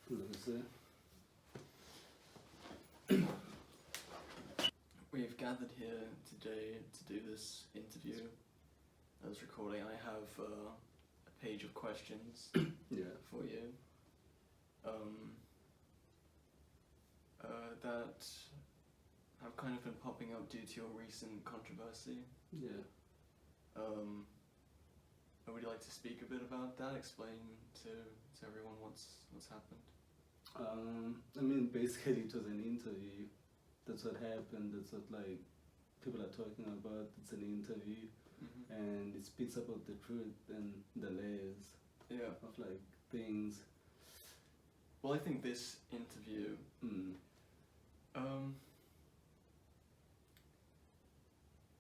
Loser. We've gathered here today to do this interview. I was recording. I have a page of questions Yeah. for you that have kind of been popping up due to your recent controversy. Yeah. Would you like to speak a bit about that? Explain to everyone what's happened. I mean, basically, it was an interview. That's what happened. That's what like people are talking about. It's an interview, and it speaks about the truth and the layers Yeah. of like things. Well, I think this interview.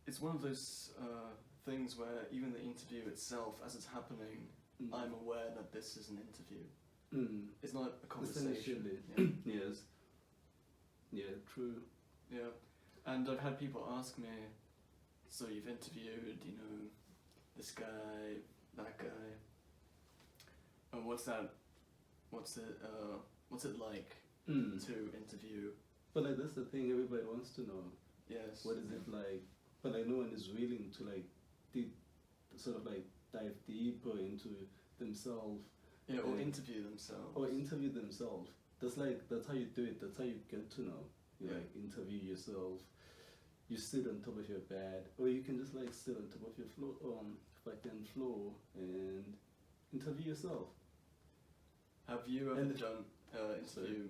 It's one of those things where even the interview itself, as it's happening, I'm aware that this is an interview. It's not a conversation. Essentially. Yes. Yeah. True. Yeah. And I've had people ask me, so you've interviewed, this guy, that guy, and what's it like to interview? But like that's the thing. Everybody wants to know. Yes. What is it like? But like no one is willing to like sort of like dive deeper into themselves. Yeah, or interview themselves. Or interview themselves. That's how you do it. That's how you get to know. You like interview yourself. You sit on top of your bed, or you can just like sit on top of your floor and interview yourself. Have you ever done interview? Sorry.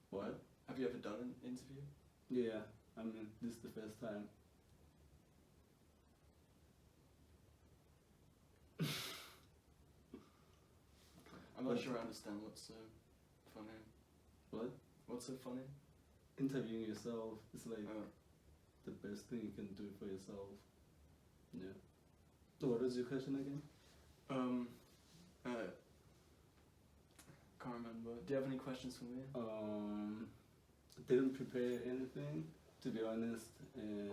What? Have you ever done an interview? Yeah, I mean this is the first time. I'm not sure I understand what's so funny. What? What's so funny? Interviewing yourself is like the best thing you can do for yourself. Yeah. So what was your question again? Can't remember. Do you have any questions for me? Didn't prepare anything, to be honest, and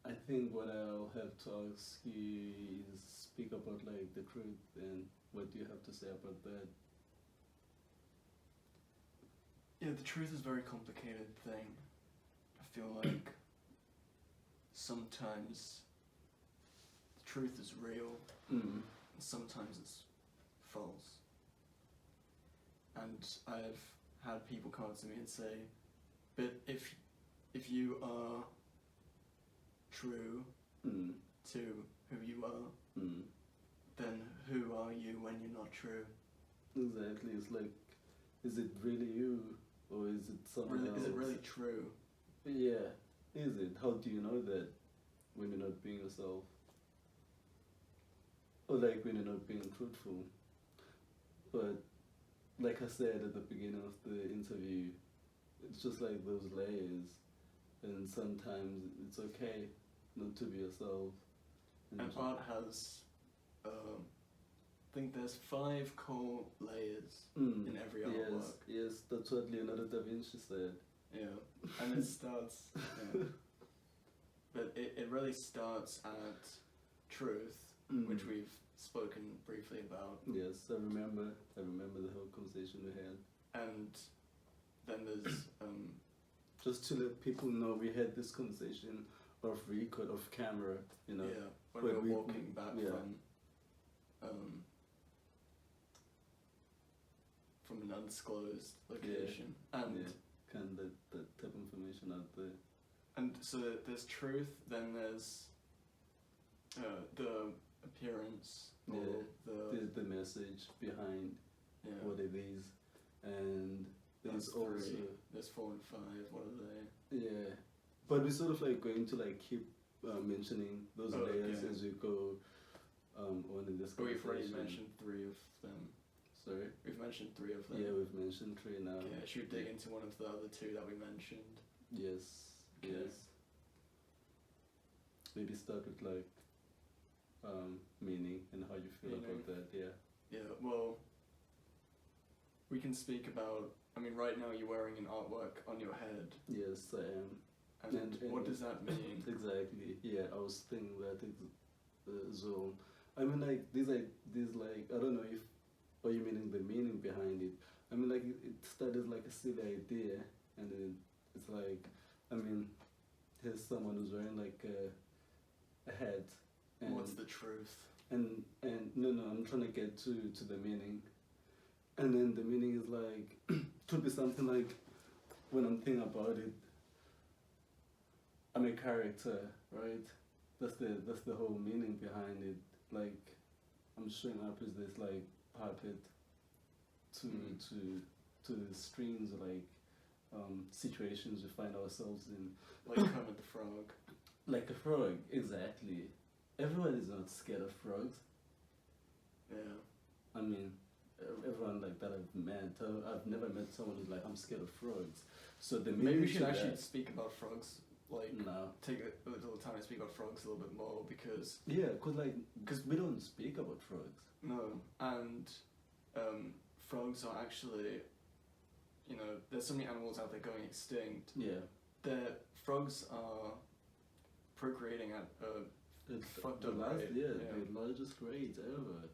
I think what I'll have to ask you is speak about like the truth and what do you have to say about that? Yeah, the truth is a very complicated thing. I feel like sometimes the truth is real, and sometimes it's false. And I've had people come up to me and say, but if you are true to who you are, then who are you when you're not true? Exactly. It's like, is it really you or is it someone else? Is it really true? Yeah. Is it? How do you know that when you're not being yourself? Or like when you're not being truthful? But like I said at the beginning of the interview, it's just like those layers, and sometimes it's okay not to be yourself. And art has, I think there's 5 core layers in every artwork. Yes, that's what Leonardo da Vinci said. Yeah, and it starts, but it really starts at truth, which we've spoken briefly about. Yes, I remember the whole conversation we had. And then there's just to let people know, we had this conversation off record, off camera, Yeah, when we were walking back from an undisclosed location. And kind of that type of information out there. And so there's truth, then there's the appearance, or the message behind what it is, and there's also 3, there's 4 and 5. What are they? Yeah, but we're sort of like going to like keep mentioning those layers as we go on in this conversation. We've already mentioned 3 of them. Sorry? We've mentioned 3 of them. Yeah, we've mentioned 3 now. Okay, should we dig into one of the other 2 that we mentioned? Yes. Okay. Yes. Maybe start with like meaning and how you feel about that. Yeah, well, we can speak about, I mean, right now you're wearing an artwork on your head. Yes, I am. And what does that mean? Exactly. Yeah, I was thinking that as well. I mean, like these like I don't know if or you meaning the meaning behind it? I mean, like it started like a silly idea, and then it's like, I mean, here's someone who's wearing like a hat. And what's the truth? And no, I'm trying to get to the meaning, and then the meaning is like could be something like, when I'm thinking about it, I'm a character, right? That's the whole meaning behind it. Like, I'm showing up as this like puppet to the strings, like situations we find ourselves in. Like Kermit the Frog. Like a frog, exactly. Everyone is not scared of frogs. Yeah. I mean, everyone like that I've met, I've never met someone who's like, I'm scared of frogs. So the maybe we should to actually that, speak about frogs. Like, no. take a little time to speak about frogs a little bit more because Yeah, cause we don't speak about frogs. no, and frogs are actually, you know, there's so many animals out there going extinct. Yeah. Frogs are procreating at a fucked up rate. The largest rate ever.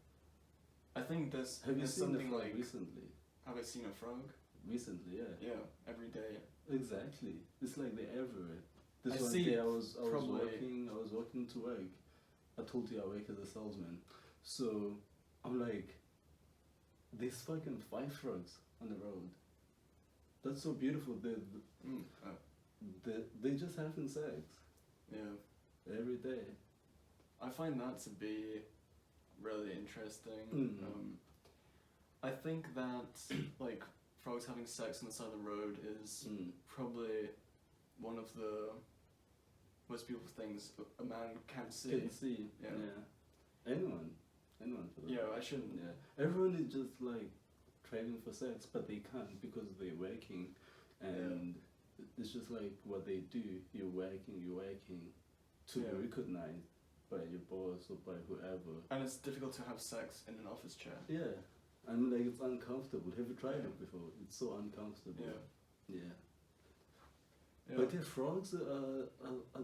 I think there's Have you seen something a frog like recently? have I seen a frog? Recently, yeah. Yeah, every day. Exactly. It's like they're everywhere. This I one see day I was probably- working to work. I told you I work as a salesman. So I'm like, there's fucking 5 frogs on the road. That's so beautiful. They just having sex. Yeah. Every day. I find that to be really interesting. Mm. I think that like frogs having sex on the side of the road is probably one of the most beautiful things a man can see. Can see. Yeah. Anyone for that. Yeah, I shouldn't. Yeah. Everyone is just like craving for sex, but they can't because they're working, and it's just like what they do. You're working to be recognized by your boss or by whoever. And it's difficult to have sex in an office chair. Yeah, I mean, like, it's uncomfortable. Have you tried it before? It's so uncomfortable. Yeah. But yeah, frogs are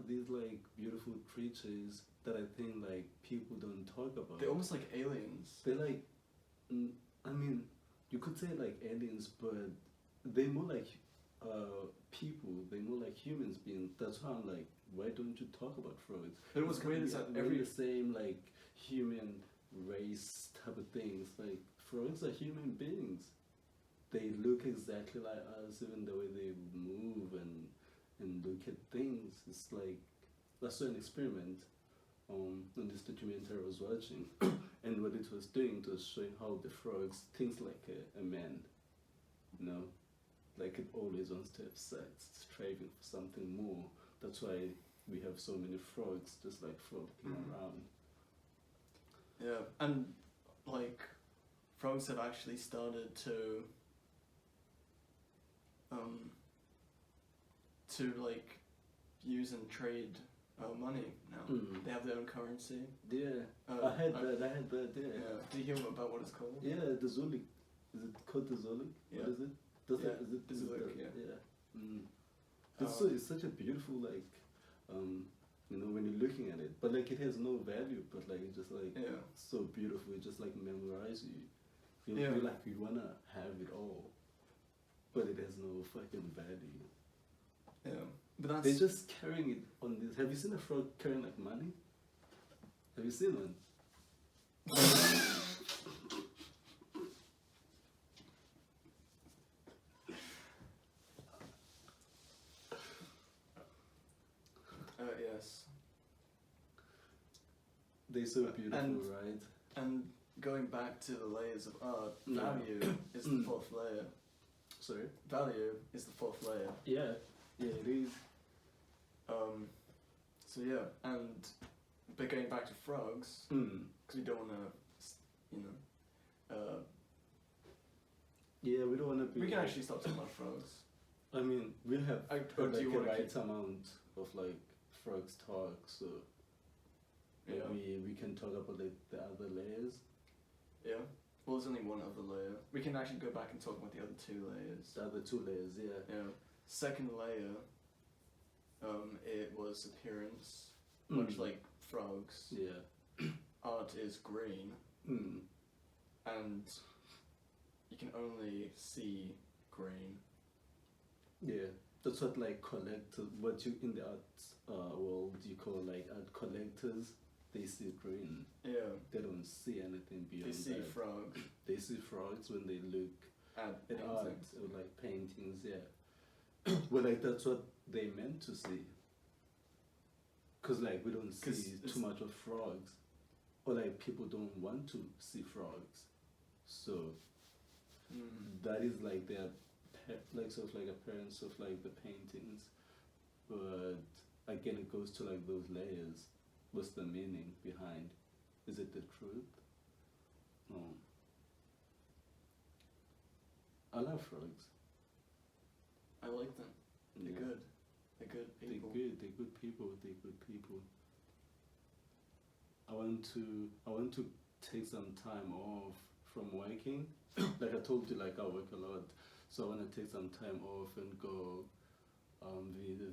these like beautiful creatures that I think like people don't talk about. They're almost like aliens. They're like, I mean, you could say like aliens, but they're more like people. They're more like humans beings. That's why I'm like, why don't you talk about frogs? But what's weird is that every the same like human race type of things. Like, frogs are human beings. They look exactly like us, even the way they move and look at things. It's like, I saw an experiment on this documentary I was watching, and what it was doing, it was showing how the frogs thinks like a man, you know, like it always wants to have sex, it's striving for something more. That's why we have so many frogs, just like frolicking around. Yeah, and like frogs have actually started to like use and trade money now. They have their own currency. Yeah, I had that. Yeah. Do you hear about what it's called? Yeah, the Zulik. Is it called the Zulik? Yeah. What is it? Is it the Zulik? It's such a beautiful, like, you know, when you're looking at it, but like it has no value, but like it's just like so beautiful. It just like memorize you. You feel like you wanna have it all, but it has no fucking value. Yeah, but that's they're just carrying it on this. Have you seen a frog carrying like money? Have you seen one? Yes. They're so beautiful, right? And going back to the layers of art, value is the fourth layer. Sorry? Value is the fourth layer. Yeah, it is. So yeah, but going back to frogs, because we don't want to, you know, yeah, we don't want to be. We can actually stop talking about frogs. I mean, we have like do a you want right amount of like frogs talk, so we can talk about the other layers. Yeah. Well, there's only one other layer. We can actually go back and talk about the other 2 layers. The other 2 layers, yeah. Yeah. Second layer, it was appearance, much like frogs. Yeah. Art is green. And you can only see green. Yeah, that's what like what you in the art world you call like art collectors. They see green. Yeah. They don't see anything beyond that. They see frogs. They see frogs when they look at art or like paintings. Yeah. Well, like that's what they meant to see. Cause like we don't see too much of frogs, or like people don't want to see frogs, so that is like their like sort of like appearance of like the paintings, but again it goes to like those layers. What's the meaning behind? Is it the truth? No. I love frogs. I like them. They're good. They're good people. They're good people. They're good people. I want to take some time off from working. Like I told you, like I work a lot, so I want to take some time off and go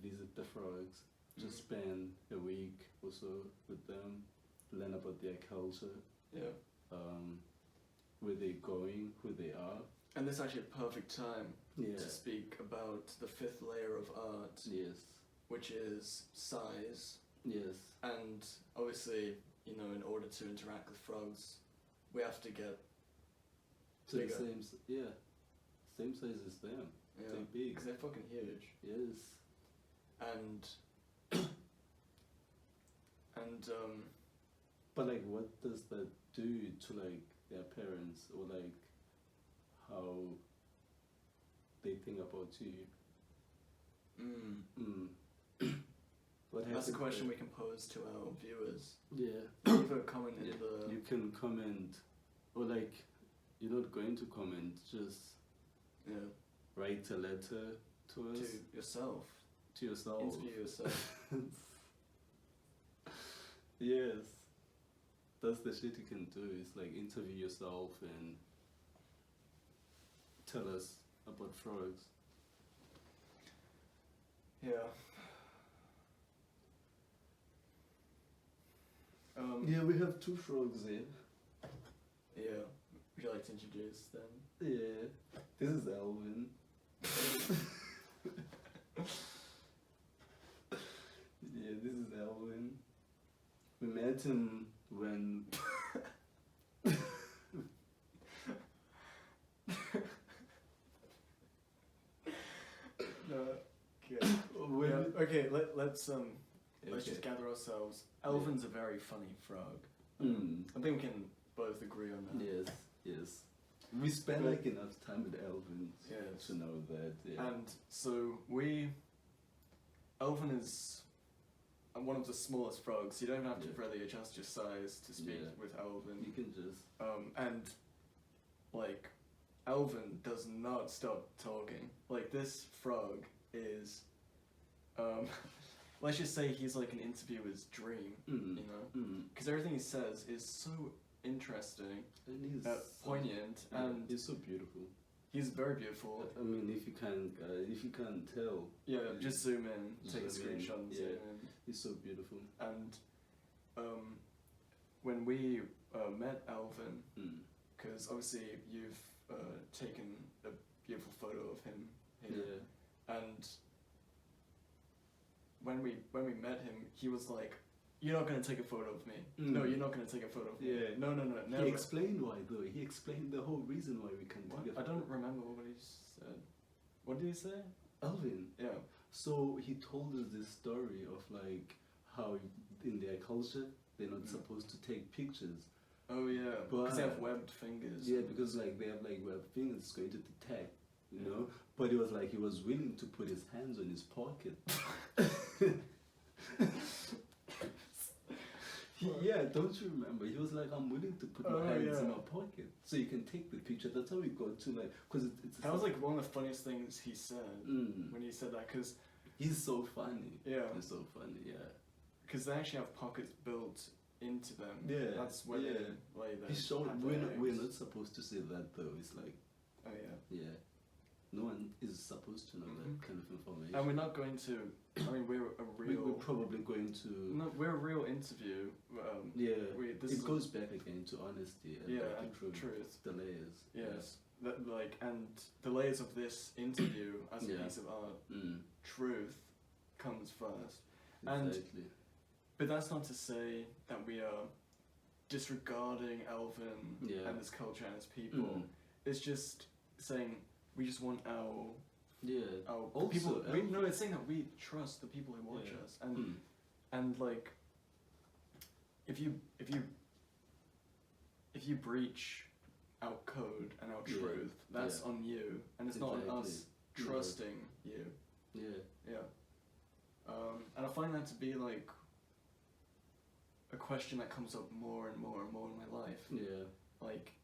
visit the frogs. Just spend a week or so with them, learn about their culture. Yeah. Where they're going, who they are. And this is actually a perfect time to speak about the fifth layer of art. Yes. Which is size. Yes. And obviously, you know, in order to interact with frogs, we have to get to bigger. The same size as them. Yeah. They're big. Because they're fucking huge. Yes. And but like, what does that do to like their parents, or like how they think about you? That's a question we can pose to our viewers. Yeah. Leave a comment in the... You can comment, or like, you're not going to comment, just write a letter to us. To yourself. To yourself. Interview yourself. Yes. That's the shit you can do. It's like interview yourself and tell us about frogs. Yeah. Yeah, we have two frogs here. Yeah. Would you like to introduce them? Yeah. This is Alvin. Yeah, this is Alvin. We met him when... Okay, let's just gather ourselves. Alvin's a very funny frog. I think we can both agree on that. Yes, yes. We spend like enough time with Alvin to know that. Yeah. And so Alvin is one of the smallest frogs. You don't have to really adjust your size to speak with Alvin. You can just... and like, Alvin does not stop talking. Like, this frog is... let's just say he's like an interviewer's dream, you know? Because everything he says is so interesting, and he's poignant, and he's so beautiful. He's very beautiful. I mean, if you can't tell, just zoom in, take a screenshot, and zoom in. He's so beautiful. And when we met Alvin, because obviously you've taken a beautiful photo of him here, and when we met him, he was like, "You're not gonna take a photo of me. No, you're not gonna take a photo of me. No, never." He explained why though. He explained the whole reason why we can't take a photo. I don't remember what he said. What did he say? Alvin. Yeah. So he told us this story of like how in their culture they're not supposed to take pictures. Oh yeah, because they have webbed fingers. Yeah, because like they have like webbed fingers, it's going to detect, you know. But he was like, he was willing to put his hands on his pocket. Don't you remember? He was like, I'm willing to put my hands in my pocket so you can take the picture. That's how we got to like, because it's that was like one of the funniest things he said when he said that, because he's so funny. Yeah, he's so funny. Yeah, because they actually have pockets built into them. Yeah, that's where they lay them. He showed we're not supposed to say that though. It's like, oh yeah, yeah. No one is supposed to know that kind of information. And we're not going to. I mean, we're a real. We're probably going to. No, we're a real interview. It goes back again to honesty and the truth, the layers. Yes, and the layers of this interview as a piece of art. Truth comes first, exactly. But that's not to say that we are disregarding Elvin and his culture and his people. It's just saying we just want our people. It's saying that we trust the people who watch us, and like if you breach our code and our truth, that's on you, and it's not on us trusting you. And I find that to be like a question that comes up more and more and more in my life. Like,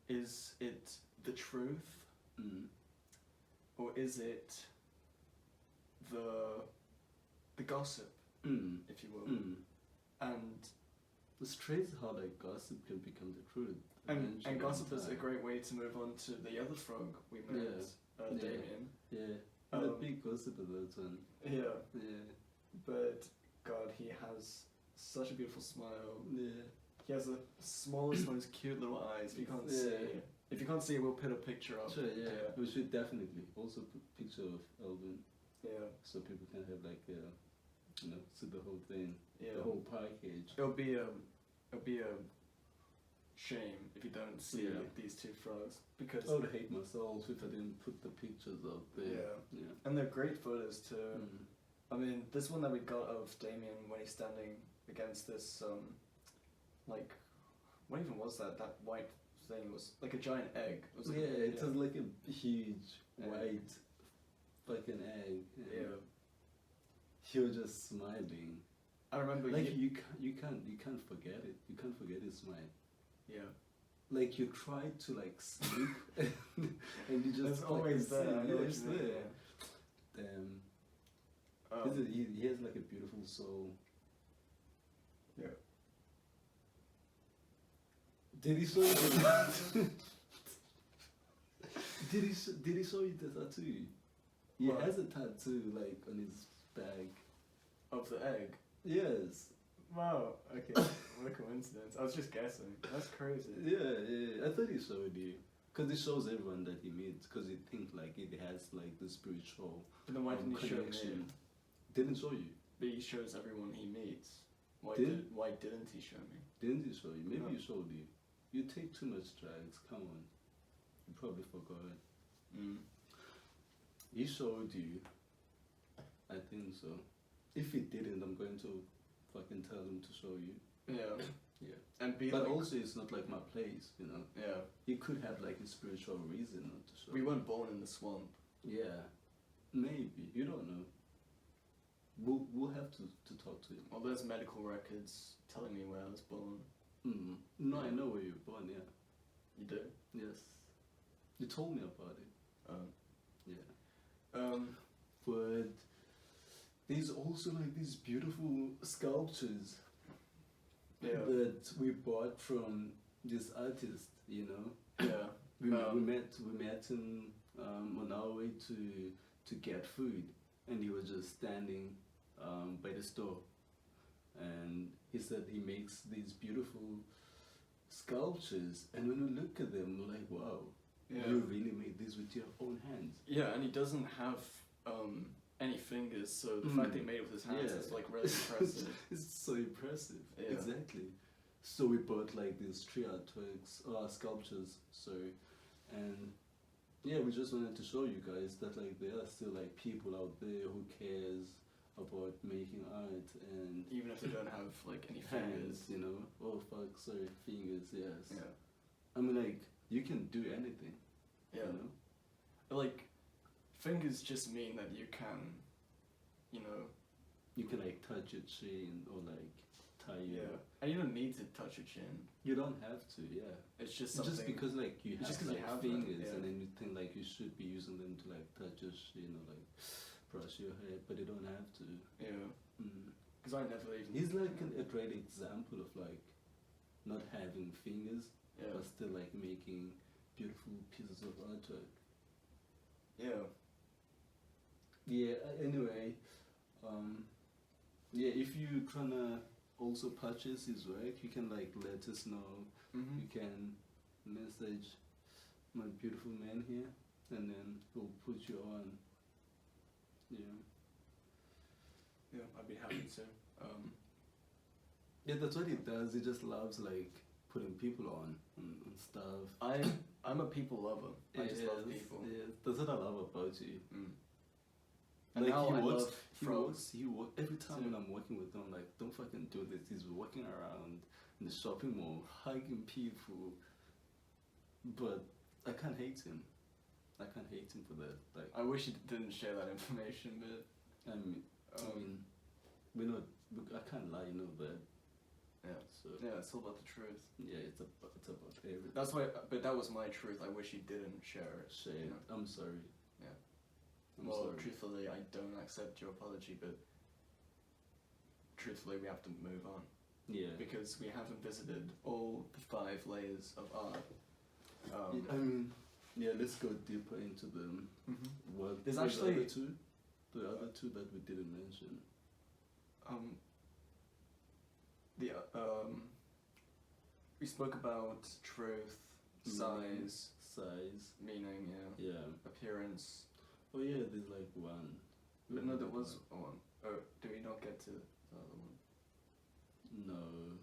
is it the truth, or is it the gossip, if you will? And it's crazy how like gossip can become the truth. And gossip is a great way to move on to the other frog we met, Damien. The big gossip of that one. But God, he has such a beautiful smile. He has the smallest, most cute little eyes. If you can't see it. If you can't see it, we'll put a picture up. Sure, we should definitely also put a picture of Elvin. So people can have like see the whole thing, the whole package. It'll be a shame if you don't see these two frogs, because I would hate myself if I didn't put the pictures up there. And they're great photos too. I mean, this one that we got of Damien when he's standing against this like, what even was that? That white thing was like a giant egg. It was it was like a huge white fucking egg. He was just smiling. I remember, like you can't forget it. You can't forget his smile. Like you try to like sleep, and you just it's always there. It's there. He has like a beautiful soul. Did he show you the Did he show you the tattoo? He has a tattoo like on his back. Of the egg? Yes. Wow, okay. What a coincidence. I was just guessing. That's crazy. Yeah. I thought he showed you. Because it shows everyone that he meets. Because he thinks like it has like the spiritual But then why didn't he show me? Didn't show you. But he shows everyone he meets. Why didn't he show me? Didn't he show you? Maybe he showed you. You take too much drugs. Come on. You probably forgot. He showed you. I think so. If he didn't, I'm going to fucking tell him to show you. And but also it's not like my place, you know. He could have like a spiritual reason not to show. We weren't born in the swamp. Maybe, you don't know. We'll have to talk to him. Well, there's medical records telling me where I was born. No, I know where you were born. You do? Yes, you told me about it. But there's also like these beautiful sculptures that we bought from this artist, you know. We met him on our way to get food, and he was just standing by the store, and he said he makes these beautiful sculptures, and when we look at them, we're like, wow, you really made this with your own hands. And he doesn't have any fingers, so the fact that he made it with his hands is like really impressive. It's so impressive. Exactly. So we bought like these tree artworks, sculptures, and we just wanted to show you guys that like there are still like people out there who cares about making art, and even if they don't have like any hands, fingers, you know. Oh fuck, sorry, fingers. Yes. I mean, like you can do anything. You know. Like fingers just mean that you can, you know. You can like touch your chin or like tie your. And you don't need to touch your chin. You don't have to. It's just something. Just because like you have like you have fingers, and then you think like you should be using them to like touch your chin or like brush your hair, but you don't have to. Because I never even. He's like a great example of like not having fingers, but still like making beautiful pieces of artwork. Yeah. Yeah. Anyway, yeah. If you tryna also purchase his work, you can like let us know. Mm-hmm. You can message my beautiful man here, and then he'll put you on. Yeah. Yeah, I'd be happy to. Yeah, that's what he does. He just loves like putting people on and stuff. I'm a people lover. I just love people. Yeah, that's what I love about you. Mm. And Like now he I works, love he frogs. works every time when I'm working with him. Like, don't fucking do this. He's walking around in the shopping mall, hugging people. But I can't hate him. I can't hate him for that. Like, I wish you didn't share that information, but I mean, we're not. I can't lie, you know that. Yeah. So yeah, it's all about the truth. yeah, it's about everything. That's why, but that was my truth. I wish you didn't share it. Shit, You know? I'm sorry. Yeah. I'm Well, sorry. truthfully, I don't accept your apology, but truthfully, we have to move on Yeah. because we haven't visited all the 5 layers of art. I mean, yeah. Let's go deeper into them. Mm-hmm. What? There's what actually- the other two that we didn't mention. We spoke about truth, size, meaning, Yeah. appearance. Oh yeah, there's like one. But no, there was one. Oh, do we not get to the other one? No.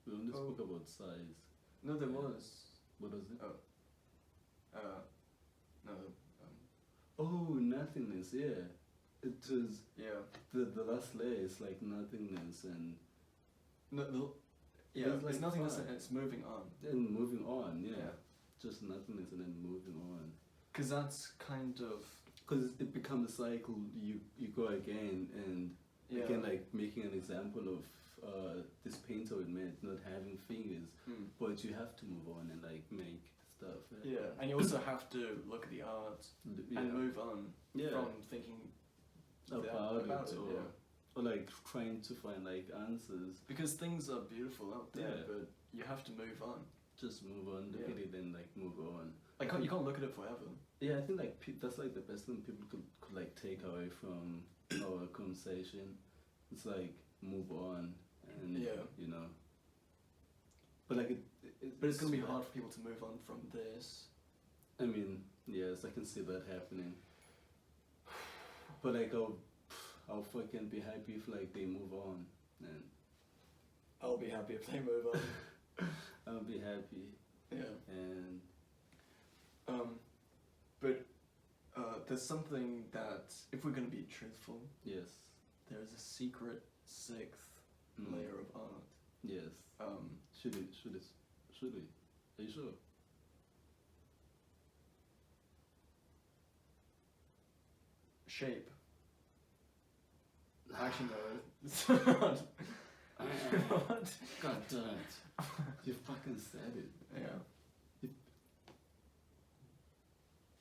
We only Oh. spoke about size. No, there Yeah. was. What was it? No. Oh, nothingness. Yeah. It was Yeah. the last layer is like nothingness and No. Yeah. There's, It's like, nothing. 5. It's moving on. then moving on. Yeah. Yeah. Just nothingness and then moving on. Because that's kind of. Because it becomes a cycle. You go again and Yeah. again, like making an example of this painter we met not having fingers, but you have to move on and like make stuff. Yeah, and you also have to look at the art and move on from thinking about it, or, yeah. or like trying to find like answers. Because things are beautiful out there, Yeah. but you have to move on. Just move on, look Yeah. at it, and like move on. Like you can't look at it forever. Yeah, I think like that's like the best thing people could like take away from our conversation. It's like move on, and you know. But like but it's gonna be hard for people to move on from this. I mean, yes, I can see that happening. But like I'll fucking be happy if like they move on, and I'll be happy if they move on. I'll be happy. Yeah. And but there's something that, if we're gonna be truthful, yes, there's a secret 6th layer of art. Yes. Should we? Are you sure? Shape. Actually, no. What? God damn it! You fucking said it. Yeah.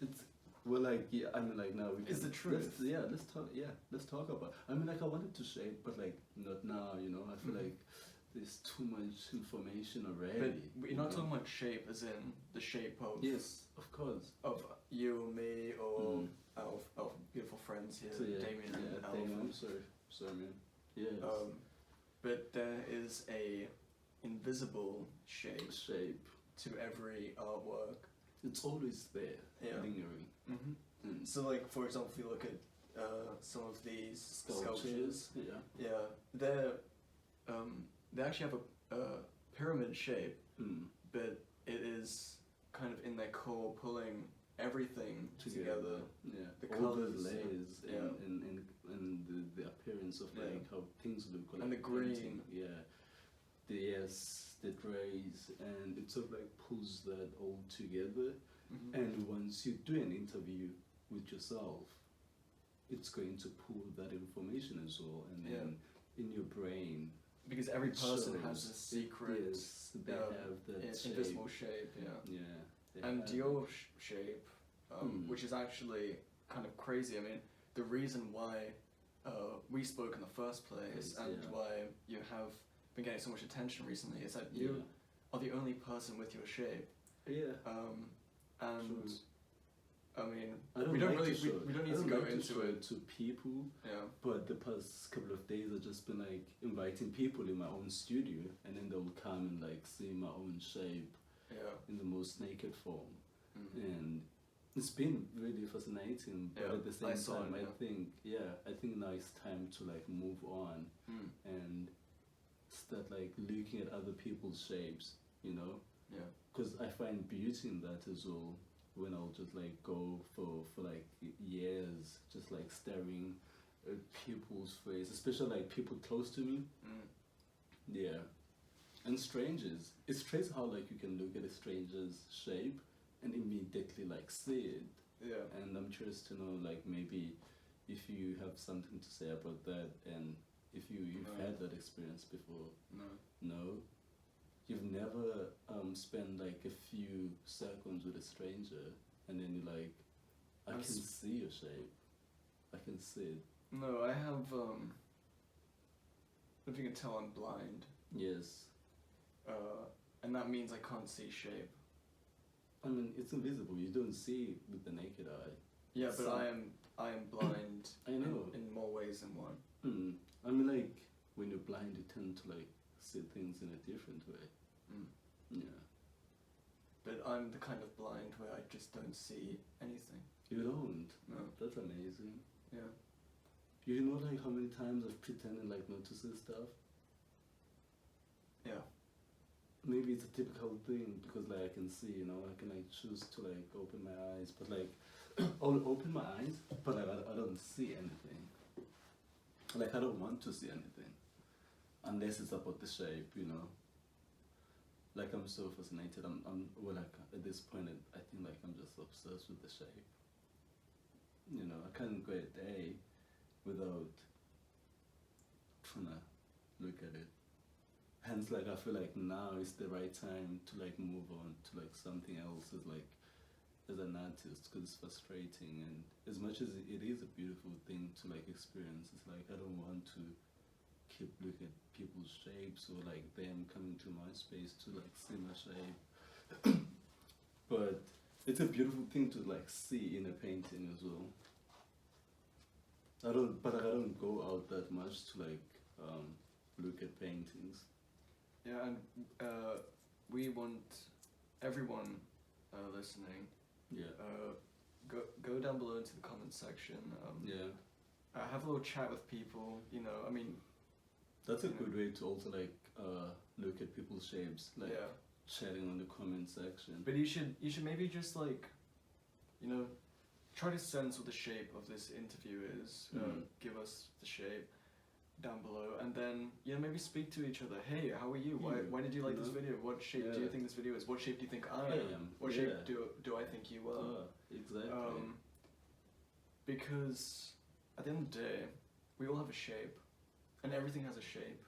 It's well, like yeah. I mean, like now we can. It's the truth. Let's talk. Yeah, let's talk about. I mean, like I wanted to shape, but like not now. You know, I feel like there's too much information already. But you're not talking about shape as in the shape of. Yes, of course. Of you, me, or our beautiful friends here, So, yeah, Damien and Alf. Damien, I'm sorry, man. Yes. But there is a invisible shape to every artwork. It's always there, lingering. Mm-hmm. So, like for example, if you look at some of these sculptures, they actually have a pyramid shape, but it is kind of in their core pulling everything together. Yeah, the all colors, the layers, and the appearance of like how things look, like and the green, painting. The grays, and it sort of like pulls that all together. And once you do an interview with yourself, it's going to pull that information as well, and then in your brain. Because every person has a secret, they have that invisible shape. And your shape, which is actually kind of crazy. I mean, the reason why we spoke in the first place and why you have been getting so much attention recently is that you are the only person with your shape. Yeah. I mean, I don't we don't like really, to show we don't need I to don't go like to into show it. to people. Yeah. But the past couple of days I've just been like inviting people in my own studio, and then they'll come and like see my own shape Yeah. in the most naked form. Mm. And it's been really fascinating, but Yeah, at the same I saw time, it, I think now it's time to like move on Mm. and start like looking at other people's shapes, you know? Yeah. Because I find beauty in that as well. When I'll just like go for like years, just like staring at people's face, especially like people close to me. Mm. Yeah, and strangers. It's strange how like you can look at a stranger's shape and immediately like see it. Yeah. And I'm curious to know like maybe if you have something to say about that, and if you've No. had that experience before. No. No, you've never spent like a few seconds with a stranger and then you're like, I can see your shape. I can see it. No, I have. If you can tell, I'm blind. Yes. And that means I can't see shape. I mean, it's invisible. You don't see it with the naked eye. Yeah, but So- I am blind. I know. In more ways than one. I mean, like when you're blind, you tend to like see things in a different way. Mm. Yeah. But I'm the kind of blind where I just don't see anything. You don't. No. That's amazing. Yeah. You know, like how many times I've pretended like not to see stuff. Yeah. Maybe it's a typical thing because like I can see, you know, I can like choose to like open my eyes, but like I'll open my eyes, but like I don't see anything. Like I don't want to see anything unless it's about the shape, you know. Like I'm so fascinated. I'm well, like at this point I think like I'm just obsessed with the shape. You know, I can't go a day without trying to look at it. Hence, like I feel like now is the right time to like move on to like something else as like as an artist, because it's frustrating, and as much as it is a beautiful thing to like experience, it's like I don't want to keep looking at people's shapes or like them coming to my space to like see my shape. But it's a beautiful thing to like see in a painting as well. I don't go out that much to like look at paintings. Yeah, and we want everyone listening. Yeah. Go down below into the comments section. Yeah. Have a little chat with people. You know, I mean. That's a good way to also like look at people's shapes, like Yeah. chatting on the comment section. But you should maybe just like, you know, try to sense what the shape of this interview is. Give us the shape down below, and then maybe speak to each other. Hey, how are you? Why did you like this video? What shape do you think this video is? What shape do you think I am? What shape do I think you are? Exactly. Because at the end of the day, we all have a shape, and everything has a shape.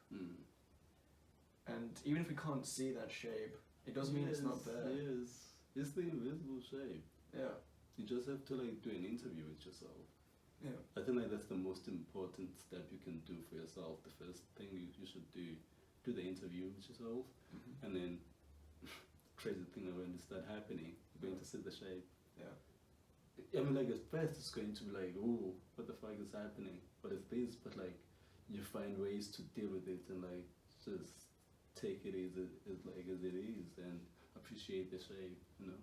And even if we can't see that shape, it doesn't mean it's not there. Yes, it's the invisible shape. Yeah. You just have to like do an interview with yourself. Yeah. I think like that's the most important step you can do for yourself. The first thing you should do the interview with yourself, and then crazy thing when it start happening, you're going to see the shape. Yeah. I mean, like at first it's going to be like, oh, what the fuck is happening? But it's this, but like you find ways to deal with it and like just take it as it is and appreciate the shape, you know.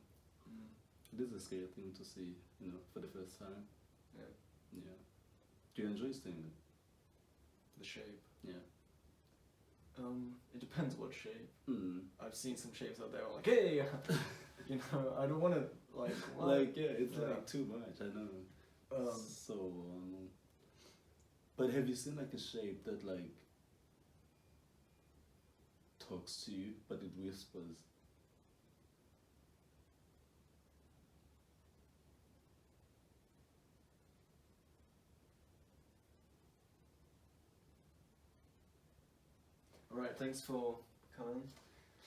It is a scary thing to see, you know, for the first time. Yeah. Yeah. Do you enjoy seeing it? The shape. Yeah. It depends what shape. Mm. I've seen some shapes out there. I'm like, hey, you know, I don't want to like. What? Like it's like too much. I know. But have you seen like a shape that like talks to you, but it whispers? Alright, thanks for coming.